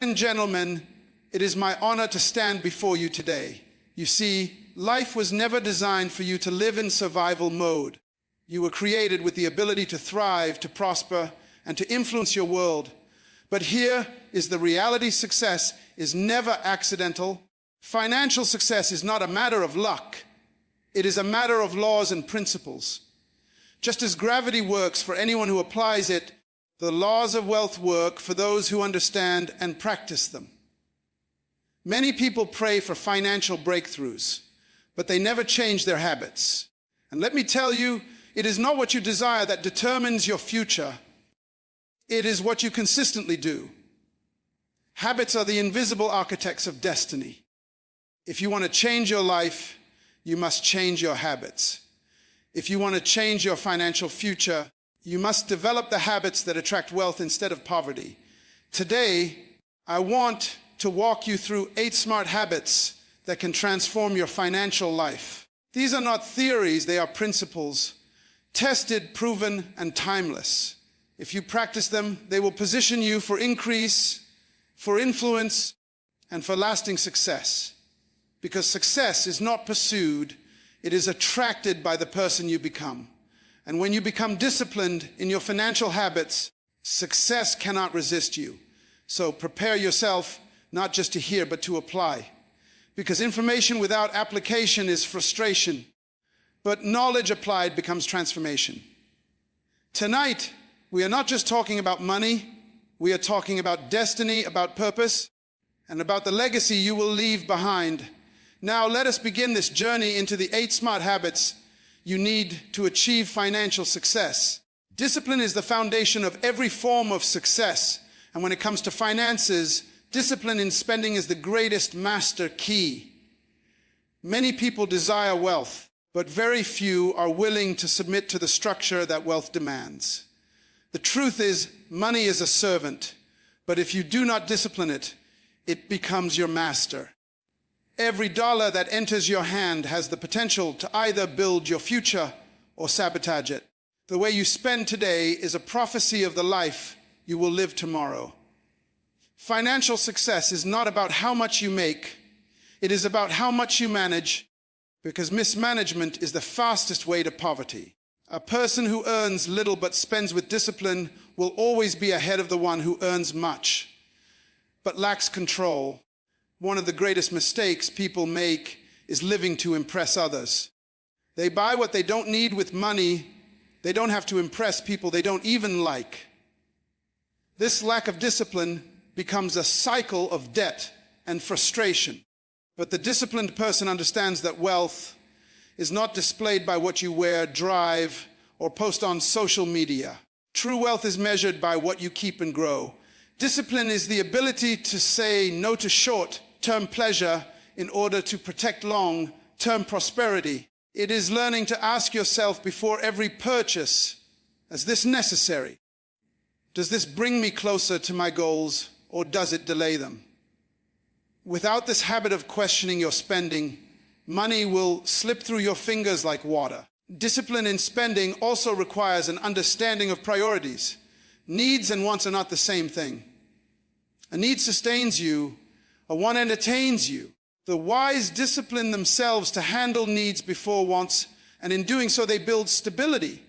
And gentlemen, it is my honor to stand before you today. You see, life was never designed for you to live in survival mode. You were created with the ability to thrive, to prosper, and to influence your world. But here is the reality: success is never accidental. Financial success is not a matter of luck. It is a matter of laws and principles. Just as gravity works for anyone who applies it, the laws of wealth work for those who understand and practice them. Many people pray for financial breakthroughs, but they never change their habits. And let me tell you, it is not what you desire that determines your future. It is what you consistently do. Habits are the invisible architects of destiny. If you want to change your life, you must change your habits. If you want to change your financial future, you must develop the habits that attract wealth instead of poverty. Today, I want to walk you through 8 smart habits that can transform your financial life. These are not theories, they are principles, tested, proven, and timeless. If you practice them, they will position you for increase, for influence, and for lasting success. Because success is not pursued, it is attracted by the person you become. And when you become disciplined in your financial habits, success cannot resist you. So prepare yourself not just to hear, but to apply. Because information without application is frustration, but knowledge applied becomes transformation. Tonight, we are not just talking about money, we are talking about destiny, about purpose, and about the legacy you will leave behind. Now let us begin this journey into the 8 smart habits you need to achieve financial success. Discipline is the foundation of every form of success. And when it comes to finances, discipline in spending is the greatest master key. Many people desire wealth, but very few are willing to submit to the structure that wealth demands. The truth is, money is a servant, but if you do not discipline it, it becomes your master. Every dollar that enters your hand has the potential to either build your future or sabotage it. The way you spend today is a prophecy of the life you will live tomorrow. Financial success is not about how much you make. It is about how much you manage, because mismanagement is the fastest way to poverty. A person who earns little but spends with discipline will always be ahead of the one who earns much but lacks control. One of the greatest mistakes people make is living to impress others. They buy what they don't need with money. They don't have to impress people they don't even like. This lack of discipline becomes a cycle of debt and frustration. But the disciplined person understands that wealth is not displayed by what you wear, drive, or post on social media. True wealth is measured by what you keep and grow. Discipline is the ability to say no to short-term pleasure in order to protect long-term prosperity. It is learning to ask yourself before every purchase, is this necessary? Does this bring me closer to my goals, or does it delay them? Without this habit of questioning your spending, money will slip through your fingers like water. Discipline in spending also requires an understanding of priorities. Needs and wants are not the same thing. A need sustains you, a want entertains you. The wise discipline themselves to handle needs before wants, and in doing so they build stability.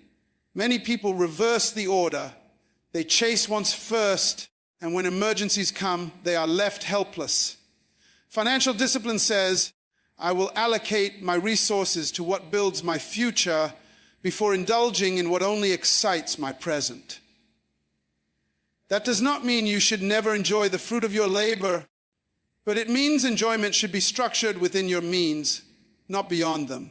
Many people reverse the order. They chase wants first, and when emergencies come, they are left helpless. Financial discipline says, I will allocate my resources to what builds my future before indulging in what only excites my present. That does not mean you should never enjoy the fruit of your labor, but it means enjoyment should be structured within your means, not beyond them.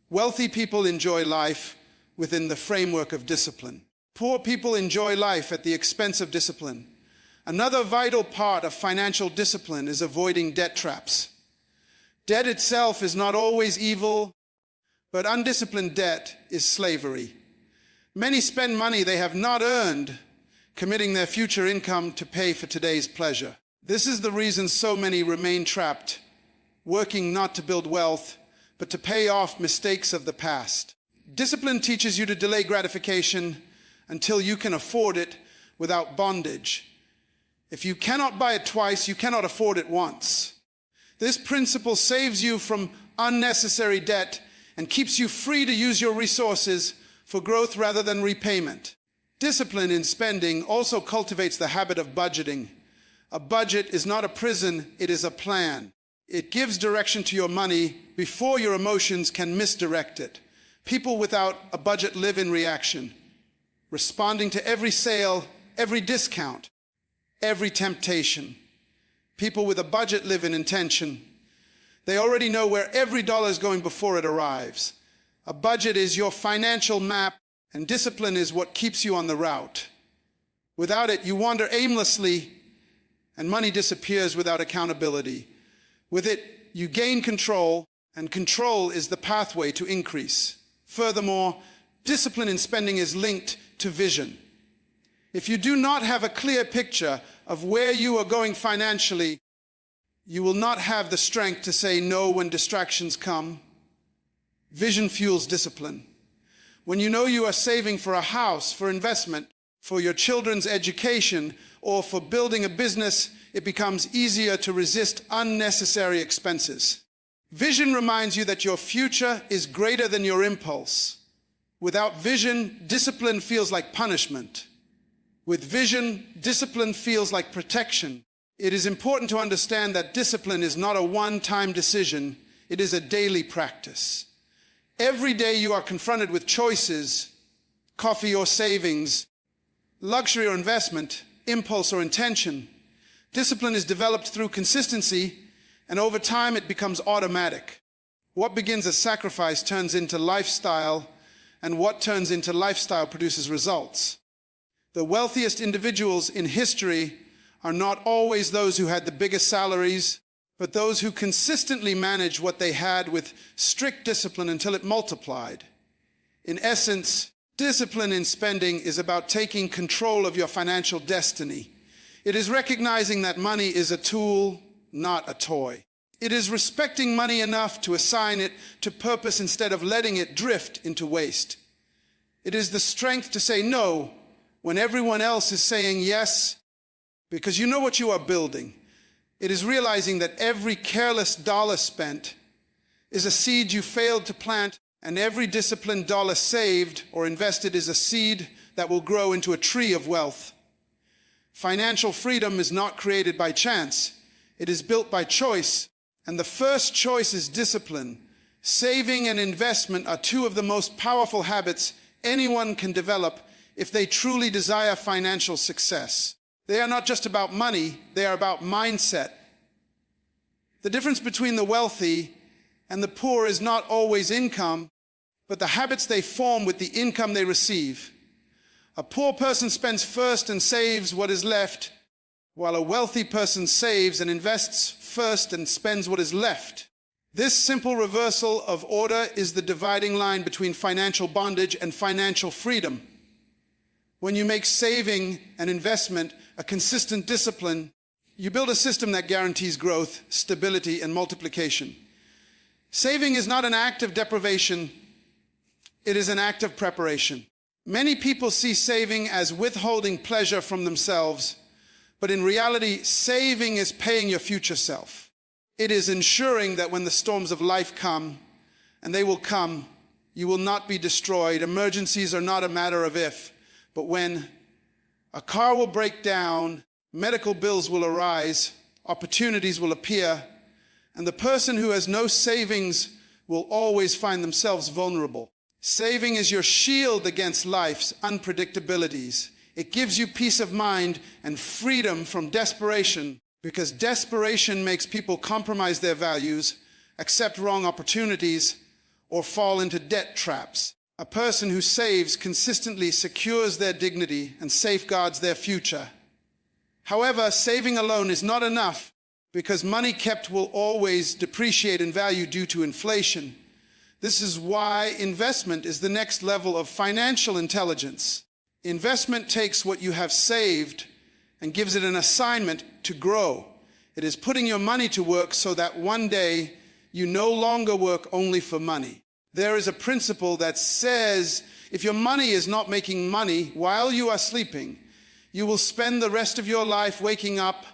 Wealthy people enjoy life within the framework of discipline. Poor people enjoy life at the expense of discipline. Another vital part of financial discipline is avoiding debt traps. Debt itself is not always evil, but undisciplined debt is slavery. Many spend money they have not earned, committing their future income to pay for today's pleasure. This is the reason so many remain trapped, working not to build wealth, but to pay off mistakes of the past. Discipline teaches you to delay gratification until you can afford it without bondage. If you cannot buy it twice, you cannot afford it once. This principle saves you from unnecessary debt and keeps you free to use your resources for growth rather than repayment. Discipline in spending also cultivates the habit of budgeting. A budget is not a prison, it is a plan. It gives direction to your money before your emotions can misdirect it. People without a budget live in reaction, responding to every sale, every discount, every temptation. People with a budget live in intention. They already know where every dollar is going before it arrives. A budget is your financial map, and discipline is what keeps you on the route. Without it, you wander aimlessly, and money disappears without accountability. With it, you gain control, and control is the pathway to increase. Furthermore, discipline in spending is linked to vision. If you do not have a clear picture of where you are going financially, you will not have the strength to say no when distractions come. Vision fuels discipline. When you know you are saving for a house, for investment, for your children's education, or for building a business, it becomes easier to resist unnecessary expenses. Vision reminds you that your future is greater than your impulse. Without vision, discipline feels like punishment. With vision, discipline feels like protection. It is important to understand that discipline is not a one-time decision, it is a daily practice. Every day you are confronted with choices, coffee or savings, luxury or investment, impulse or intention. Discipline is developed through consistency, and over time it becomes automatic. What begins as sacrifice turns into lifestyle, and what turns into lifestyle produces results. The wealthiest individuals in history are not always those who had the biggest salaries, but those who consistently managed what they had with strict discipline until it multiplied. In essence, discipline in spending is about taking control of your financial destiny. It is recognizing that money is a tool, not a toy. It is respecting money enough to assign it to purpose instead of letting it drift into waste. It is the strength to say no when everyone else is saying yes, because you know what you are building. It is realizing that every careless dollar spent is a seed you failed to plant, and every disciplined dollar saved or invested is a seed that will grow into a tree of wealth. Financial freedom is not created by chance. It is built by choice, and the first choice is discipline. Saving and investment are two of the most powerful habits anyone can develop if they truly desire financial success. They are not just about money, they are about mindset. The difference between the wealthy and the poor is not always income, but the habits they form with the income they receive. A poor person spends first and saves what is left, while a wealthy person saves and invests first and spends what is left. This simple reversal of order is the dividing line between financial bondage and financial freedom. When you make saving and investment a consistent discipline, you build a system that guarantees growth, stability, and multiplication. Saving is not an act of deprivation, it is an act of preparation. Many people see saving as withholding pleasure from themselves, but in reality, saving is paying your future self. It is ensuring that when the storms of life come, and they will come, you will not be destroyed. Emergencies are not a matter of if, but when. A car will break down, medical bills will arise, opportunities will appear, and the person who has no savings will always find themselves vulnerable. Saving is your shield against life's unpredictabilities. It gives you peace of mind and freedom from desperation, because desperation makes people compromise their values, accept wrong opportunities, or fall into debt traps. A person who saves consistently secures their dignity and safeguards their future. However, saving alone is not enough, because money kept will always depreciate in value due to inflation. This is why investment is the next level of financial intelligence. Investment takes what you have saved and gives it an assignment to grow. It is putting your money to work so that one day you no longer work only for money. There is a principle that says if your money is not making money while you are sleeping, You will spend the rest of your life waking up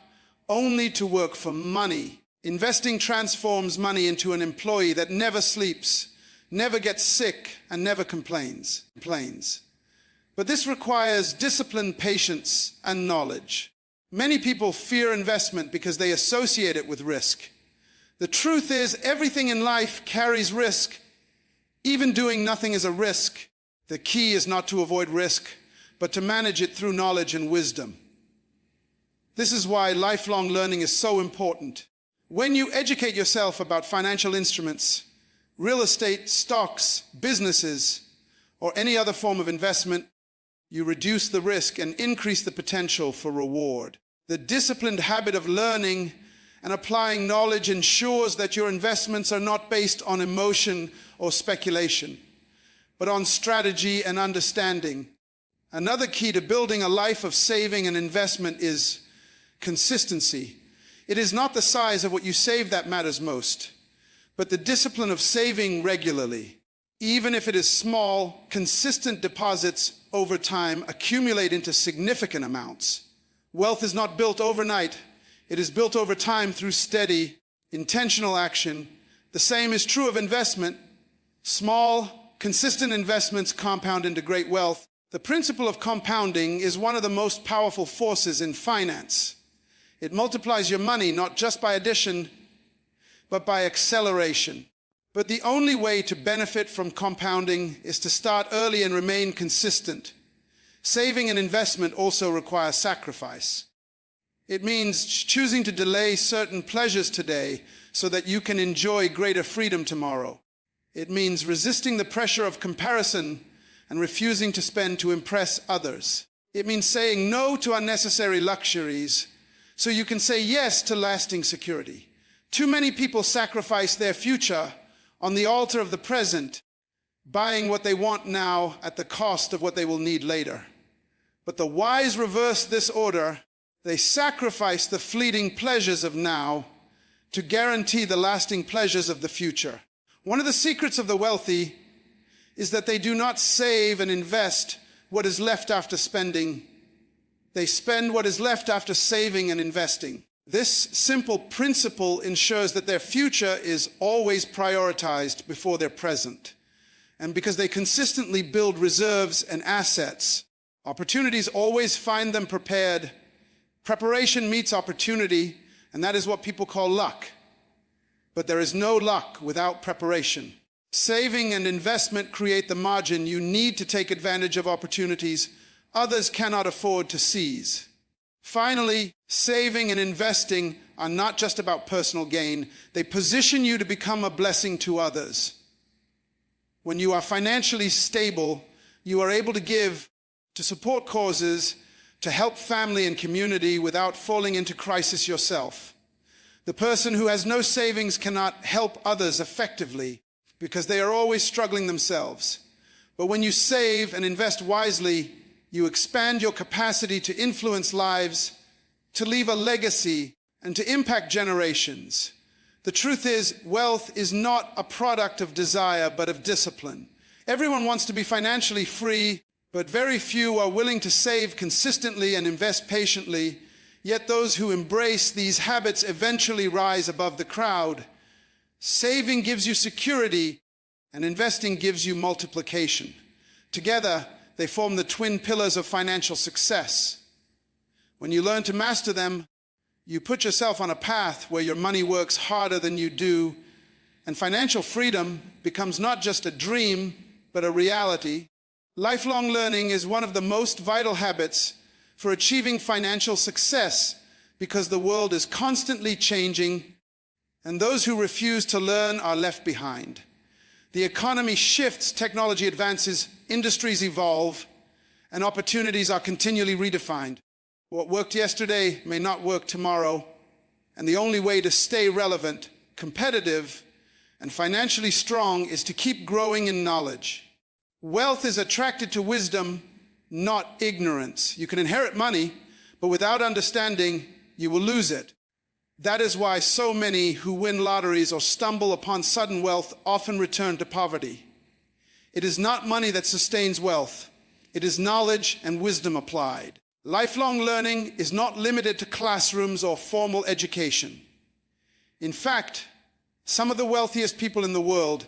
only to work for money. Investing transforms money into an employee that never sleeps, never gets sick, and never complains. But this requires discipline, patience, and knowledge. Many people fear investment because they associate it with risk. The truth is, everything in life carries risk. Even doing nothing is a risk. The key is not to avoid risk, but to manage it through knowledge and wisdom. This is why lifelong learning is so important. When you educate yourself about financial instruments, real estate, stocks, businesses, or any other form of investment, you reduce the risk and increase the potential for reward. The disciplined habit of learning and applying knowledge ensures that your investments are not based on emotion or speculation, but on strategy and understanding. Another key to building a life of saving and investment is consistency. It is not the size of what you save that matters most, but the discipline of saving regularly. Even if it is small, consistent deposits over time accumulate into significant amounts. Wealth is not built overnight. It is built over time through steady, intentional action. The same is true of investment. Small, consistent investments compound into great wealth. The principle of compounding is one of the most powerful forces in finance. It multiplies your money not just by addition, but by acceleration. But the only way to benefit from compounding is to start early and remain consistent. Saving and investment also require sacrifice. It means choosing to delay certain pleasures today so that you can enjoy greater freedom tomorrow. It means resisting the pressure of comparison and refusing to spend to impress others. It means saying no to unnecessary luxuries so you can say yes to lasting security. Too many people sacrifice their future on the altar of the present, buying what they want now at the cost of what they will need later. But the wise reverse this order. They sacrifice the fleeting pleasures of now to guarantee the lasting pleasures of the future. One of the secrets of the wealthy is that they do not save and invest what is left after spending. They spend what is left after saving and investing. This simple principle ensures that their future is always prioritized before their present. And because they consistently build reserves and assets, opportunities always find them prepared. Preparation meets opportunity, and that is what people call luck. But there is no luck without preparation. Saving and investment create the margin you need to take advantage of opportunities others cannot afford to seize. Finally, saving and investing are not just about personal gain. They position you to become a blessing to others. When you are financially stable, you are able to give, to support causes, to help family and community without falling into crisis yourself. The person who has no savings cannot help others effectively because they are always struggling themselves. But when you save and invest wisely, you expand your capacity to influence lives, to leave a legacy, and to impact generations. The truth is, wealth is not a product of desire, but of discipline. Everyone wants to be financially free, but very few are willing to save consistently and invest patiently. Yet those who embrace these habits eventually rise above the crowd. Saving gives you security, and investing gives you multiplication. Together, they form the twin pillars of financial success. When you learn to master them, you put yourself on a path where your money works harder than you do, and financial freedom becomes not just a dream, but a reality. Lifelong learning is one of the most vital habits for achieving financial success because the world is constantly changing, and those who refuse to learn are left behind. The economy shifts, technology advances, industries evolve, and opportunities are continually redefined. What worked yesterday may not work tomorrow, and the only way to stay relevant, competitive, and financially strong is to keep growing in knowledge. Wealth is attracted to wisdom, not ignorance. You can inherit money, but without understanding, you will lose it. That is why so many who win lotteries or stumble upon sudden wealth often return to poverty. It is not money that sustains wealth. It is knowledge and wisdom applied. Lifelong learning is not limited to classrooms or formal education. In fact, some of the wealthiest people in the world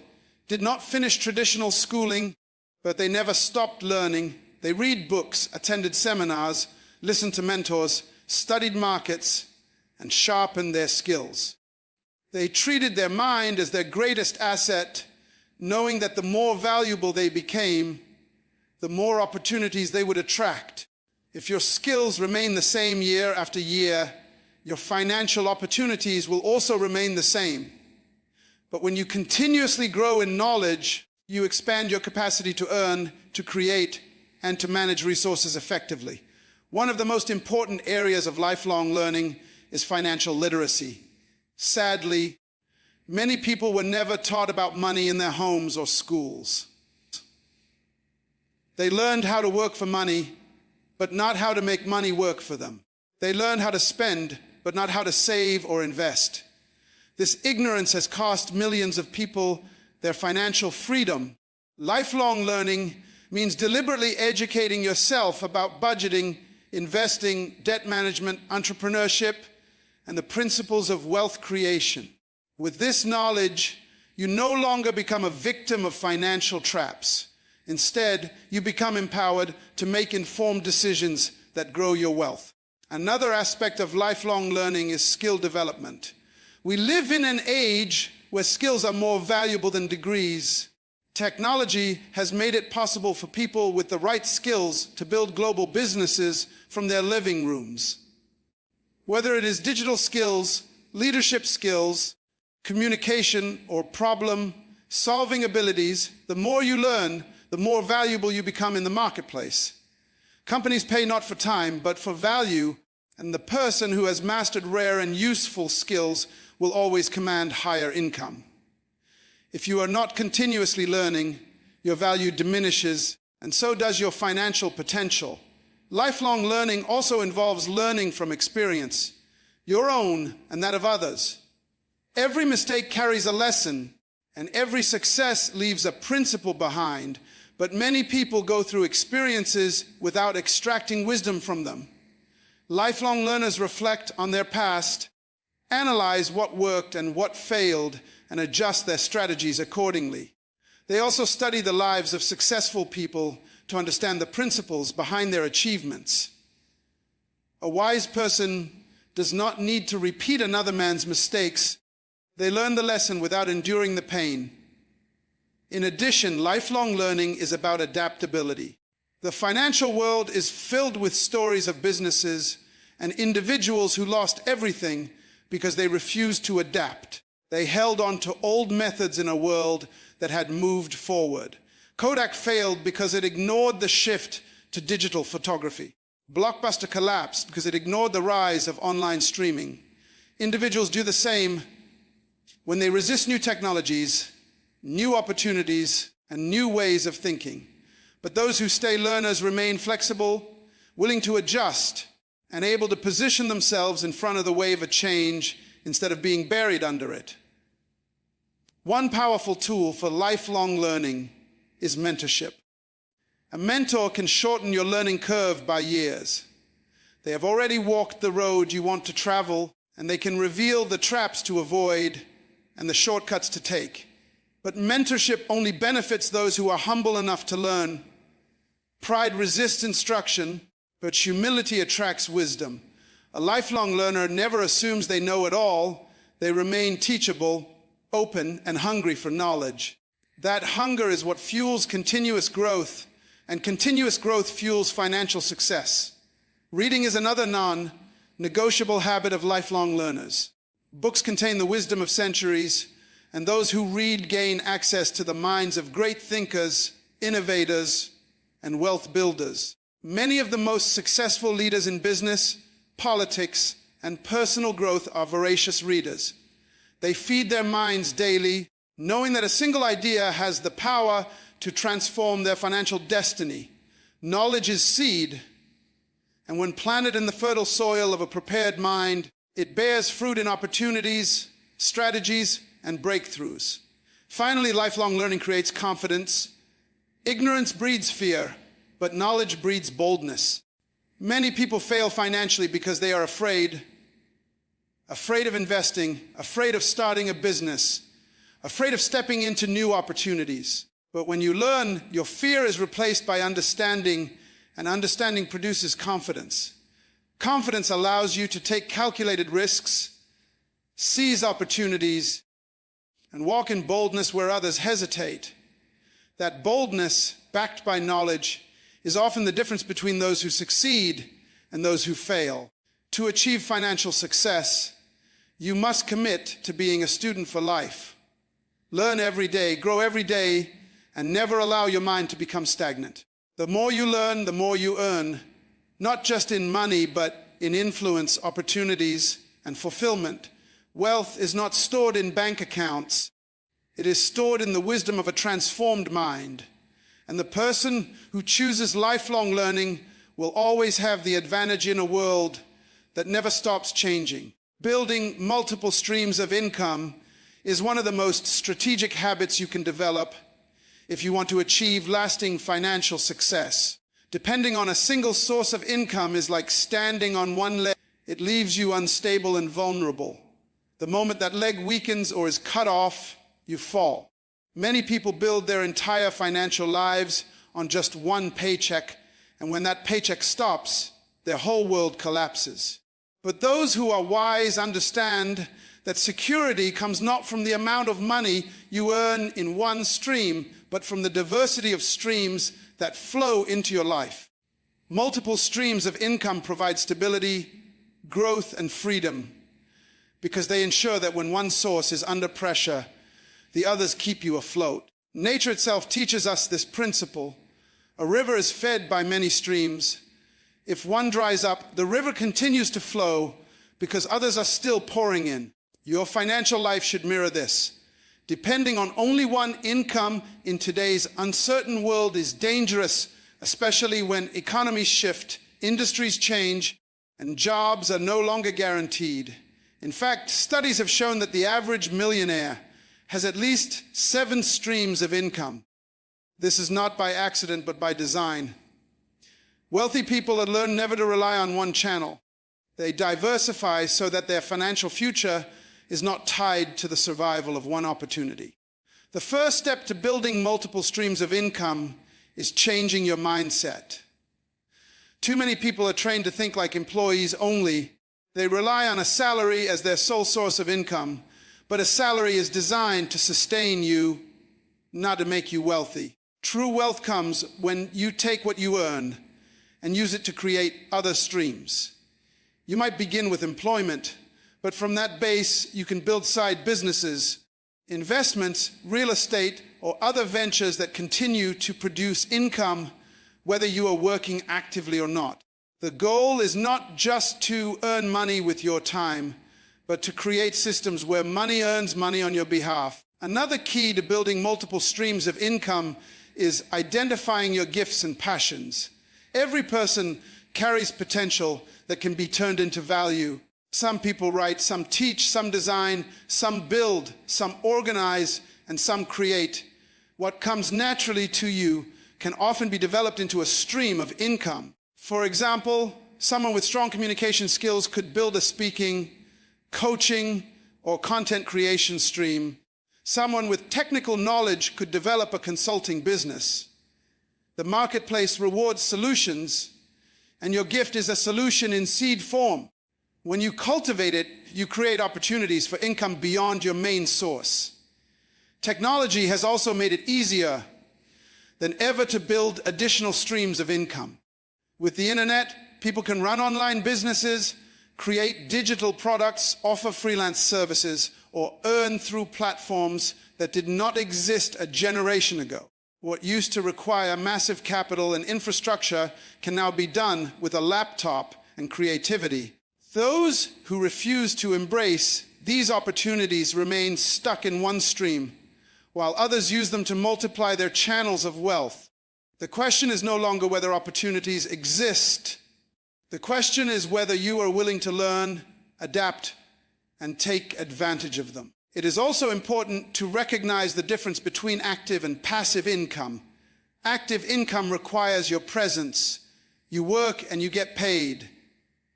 did not finish traditional schooling, but they never stopped learning. They read books, attended seminars, listened to mentors, studied markets, and sharpened their skills. They treated their mind as their greatest asset, knowing that the more valuable they became, the more opportunities they would attract. If your skills remain the same year after year, your financial opportunities will also remain the same. But when you continuously grow in knowledge, you expand your capacity to earn, to create, and to manage resources effectively. One of the most important areas of lifelong learning is financial literacy. Sadly, many people were never taught about money in their homes or schools. They learned how to work for money, but not how to make money work for them. They learned how to spend, but not how to save or invest. This ignorance has cost millions of people their financial freedom. Lifelong learning means deliberately educating yourself about budgeting, investing, debt management, entrepreneurship, and the principles of wealth creation. With this knowledge, you no longer become a victim of financial traps. Instead, you become empowered to make informed decisions that grow your wealth. Another aspect of lifelong learning is skill development. We live in an age where skills are more valuable than degrees. Technology has made it possible for people with the right skills to build global businesses from their living rooms. Whether it is digital skills, leadership skills, communication, or problem-solving abilities, the more you learn, the more valuable you become in the marketplace. Companies pay not for time, but for value, and the person who has mastered rare and useful skills will always command higher income. If you are not continuously learning, your value diminishes, and so does your financial potential. Lifelong learning also involves learning from experience, your own and that of others. Every mistake carries a lesson, and every success leaves a principle behind, but many people go through experiences without extracting wisdom from them. Lifelong learners reflect on their past, analyze what worked and what failed, and adjust their strategies accordingly. They also study the lives of successful people to understand the principles behind their achievements. A wise person does not need to repeat another man's mistakes. They learn the lesson without enduring the pain. In addition, lifelong learning is about adaptability. The financial world is filled with stories of businesses and individuals who lost everything because they refused to adapt. They held on to old methods in a world that had moved forward. Kodak failed because it ignored the shift to digital photography. Blockbuster collapsed because it ignored the rise of online streaming. Individuals do the same when they resist new technologies, new opportunities, and new ways of thinking. But those who stay learners remain flexible, willing to adjust, and able to position themselves in front of the wave of change instead of being buried under it. One powerful tool for lifelong learning is mentorship. A mentor can shorten your learning curve by years. They have already walked the road you want to travel, and they can reveal the traps to avoid and the shortcuts to take. But mentorship only benefits those who are humble enough to learn. Pride resists instruction, but humility attracts wisdom. A lifelong learner never assumes they know it all. They remain teachable, open, and hungry for knowledge. That hunger is what fuels continuous growth, and continuous growth fuels financial success. Reading is another non-negotiable habit of lifelong learners. Books contain the wisdom of centuries, and those who read gain access to the minds of great thinkers, innovators, and wealth builders. Many of the most successful leaders in business, politics, and personal growth are voracious readers. They feed their minds daily, knowing that a single idea has the power to transform their financial destiny. Knowledge is seed, and when planted in the fertile soil of a prepared mind, it bears fruit in opportunities, strategies, and breakthroughs. Finally, lifelong learning creates confidence. Ignorance breeds fear, but knowledge breeds boldness. Many people fail financially because they are afraid of investing, afraid of starting a business, afraid of stepping into new opportunities. But when you learn, your fear is replaced by understanding, and understanding produces confidence. Confidence allows you to take calculated risks, seize opportunities, and walk in boldness where others hesitate. That boldness, backed by knowledge, is often the difference between those who succeed and those who fail. To achieve financial success, you must commit to being a student for life. Learn every day, grow every day, and never allow your mind to become stagnant. The more you learn, the more you earn, not just in money, but in influence, opportunities, and fulfillment. Wealth is not stored in bank accounts. It is stored in the wisdom of a transformed mind. And the person who chooses lifelong learning will always have the advantage in a world that never stops changing. Building multiple streams of income is one of the most strategic habits you can develop if you want to achieve lasting financial success. Depending on a single source of income is like standing on one leg. It leaves you unstable and vulnerable. The moment that leg weakens or is cut off, you fall. Many people build their entire financial lives on just one paycheck, and when that paycheck stops, their whole world collapses. But those who are wise understand that security comes not from the amount of money you earn in one stream, but from the diversity of streams that flow into your life. Multiple streams of income provide stability, growth, and freedom, because they ensure that when one source is under pressure, the others keep you afloat. Nature itself teaches us this principle. A river is fed by many streams. If one dries up, the river continues to flow because others are still pouring in. Your financial life should mirror this. Depending on only one income in today's uncertain world is dangerous, especially when economies shift, industries change, and jobs are no longer guaranteed. In fact, studies have shown that the average millionaire has at least 7 streams of income. This is not by accident, but by design. Wealthy people have learned never to rely on one channel. They diversify so that their financial future is not tied to the survival of one opportunity. The first step to building multiple streams of income is changing your mindset. Too many people are trained to think like employees only. They rely on a salary as their sole source of income, but a salary is designed to sustain you, not to make you wealthy. True wealth comes when you take what you earn and use it to create other streams. You might begin with employment, but from that base, you can build side businesses, investments, real estate, or other ventures that continue to produce income, whether you are working actively or not. The goal is not just to earn money with your time, but to create systems where money earns money on your behalf. Another key to building multiple streams of income is identifying your gifts and passions. Every person carries potential that can be turned into value. Some people write, some teach, some design, some build, some organize, and some create. What comes naturally to you can often be developed into a stream of income. For example, someone with strong communication skills could build a speaking, coaching, or content creation stream. Someone with technical knowledge could develop a consulting business. The marketplace rewards solutions, and your gift is a solution in seed form. When you cultivate it, you create opportunities for income beyond your main source. Technology has also made it easier than ever to build additional streams of income. With the internet, people can run online businesses, create digital products, offer freelance services, or earn through platforms that did not exist a generation ago. What used to require massive capital and infrastructure can now be done with a laptop and creativity. Those who refuse to embrace these opportunities remain stuck in one stream, while others use them to multiply their channels of wealth. The question is no longer whether opportunities exist. The question is whether you are willing to learn, adapt, and take advantage of them. It is also important to recognize the difference between active and passive income. Active income requires your presence, You work and you get paid.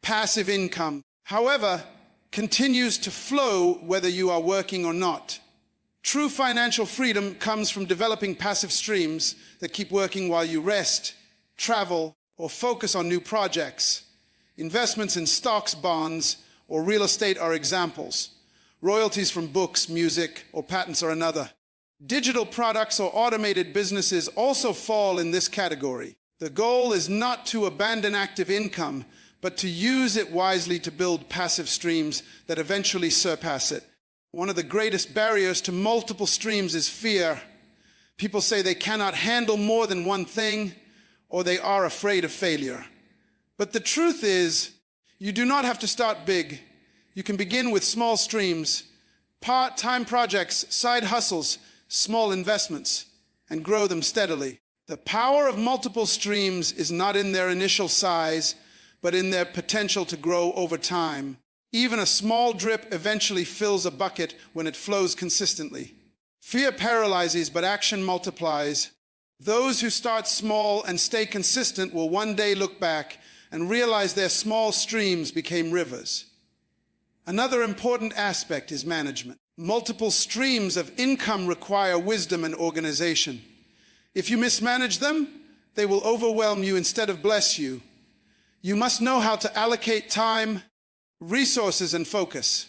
Passive income, however, continues to flow whether you are working or not. True financial freedom comes from developing passive streams that keep working while you rest, travel, or focus on new projects. Investments in stocks, bonds, or real estate are examples. Royalties from books, music, or patents are another. Digital products or automated businesses also fall in this category. The goal is not to abandon active income, but to use it wisely to build passive streams that eventually surpass it. One of the greatest barriers to multiple streams is fear. People say they cannot handle more than one thing, or they are afraid of failure. But the truth is, you do not have to start big. You can begin with small streams, part-time projects, side hustles, small investments, and grow them steadily. The power of multiple streams is not in their initial size, but in their potential to grow over time. Even a small drip eventually fills a bucket when it flows consistently. Fear paralyzes, but action multiplies. Those who start small and stay consistent will one day look back and realize their small streams became rivers. Another important aspect is management. Multiple streams of income require wisdom and organization. If you mismanage them, they will overwhelm you instead of bless you. You must know how to allocate time, resources, and focus.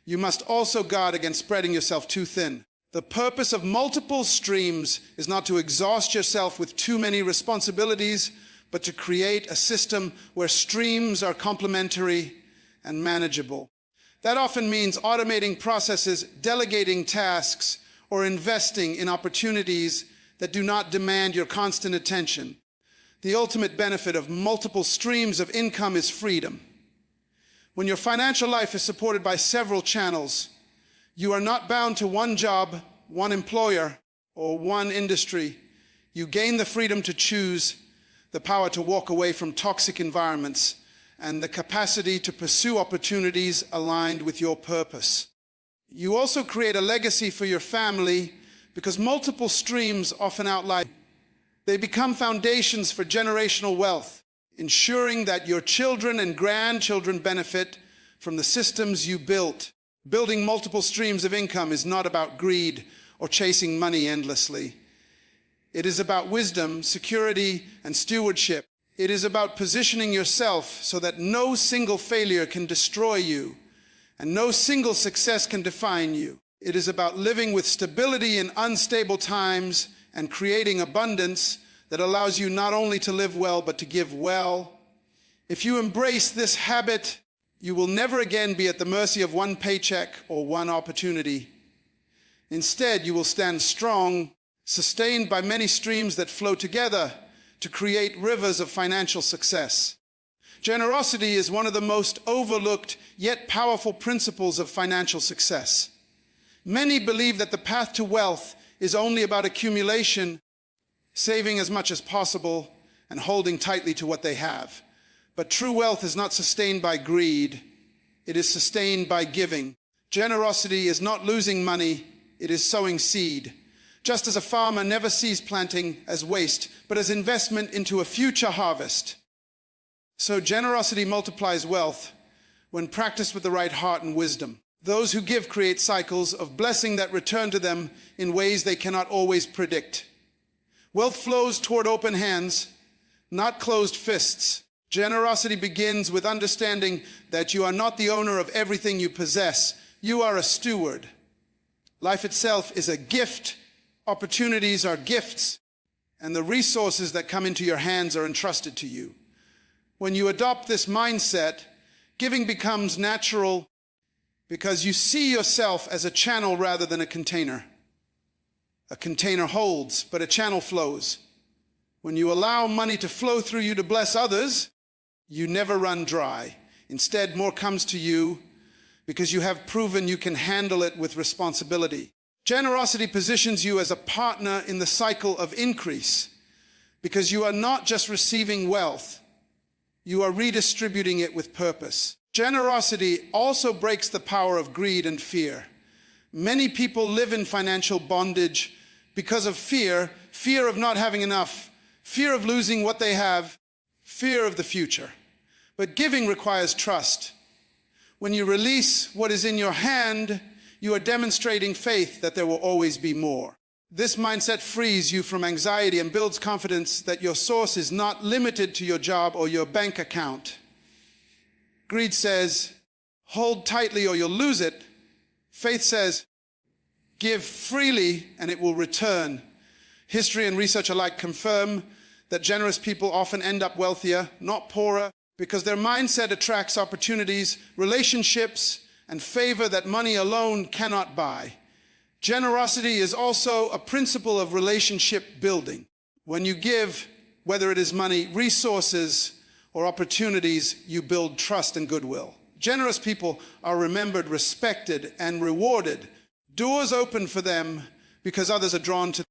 You must also guard against spreading yourself too thin. The purpose of multiple streams is not to exhaust yourself with too many responsibilities, but to create a system where streams are complementary and manageable. That often means automating processes, delegating tasks, or investing in opportunities that do not demand your constant attention. The ultimate benefit of multiple streams of income is freedom. When your financial life is supported by several channels, you are not bound to one job, one employer, or one industry. You gain the freedom to choose, the power to walk away from toxic environments, and the capacity to pursue opportunities aligned with your purpose. You also create a legacy for your family because multiple streams often outlive. They become foundations for generational wealth, ensuring that your children and grandchildren benefit from the systems you built. Building multiple streams of income is not about greed or chasing money endlessly. It is about wisdom, security, and stewardship. It is about positioning yourself so that no single failure can destroy you and no single success can define you. It is about living with stability in unstable times and creating abundance that allows you not only to live well, but to give well. If you embrace this habit, you will never again be at the mercy of one paycheck or one opportunity. Instead, you will stand strong, sustained by many streams that flow together to create rivers of financial success. Generosity is one of the most overlooked yet powerful principles of financial success. Many believe that the path to wealth is only about accumulation, saving as much as possible, and holding tightly to what they have. But true wealth is not sustained by greed. It is sustained by giving. Generosity is not losing money, it is sowing seed. Just as a farmer never sees planting as waste, but as investment into a future harvest. So generosity multiplies wealth when practiced with the right heart and wisdom. Those who give create cycles of blessing that return to them in ways they cannot always predict. Wealth flows toward open hands, not closed fists. Generosity begins with understanding that you are not the owner of everything you possess. You are a steward. Life itself is a gift. Opportunities are gifts, and the resources that come into your hands are entrusted to you. When you adopt this mindset, giving becomes natural because you see yourself as a channel rather than a container. A container holds, but a channel flows. When you allow money to flow through you to bless others, you never run dry. Instead, more comes to you because you have proven you can handle it with responsibility. Generosity positions you as a partner in the cycle of increase because you are not just receiving wealth, you are redistributing it with purpose. Generosity also breaks the power of greed and fear. Many people live in financial bondage because of fear of not having enough, fear of losing what they have, fear of the future. But giving requires trust. When you release what is in your hand, you are demonstrating faith that there will always be more. This mindset frees you from anxiety and builds confidence that your source is not limited to your job or your bank account. Greed says, hold tightly or you'll lose it. Faith says, give freely and it will return. History and research alike confirm that generous people often end up wealthier, not poorer, because their mindset attracts opportunities, relationships, and favor that money alone cannot buy. Generosity is also a principle of relationship building. When you give, whether it is money, resources, or opportunities, you build trust and goodwill. Generous people are remembered, respected, and rewarded. Doors open for them because others are drawn to them.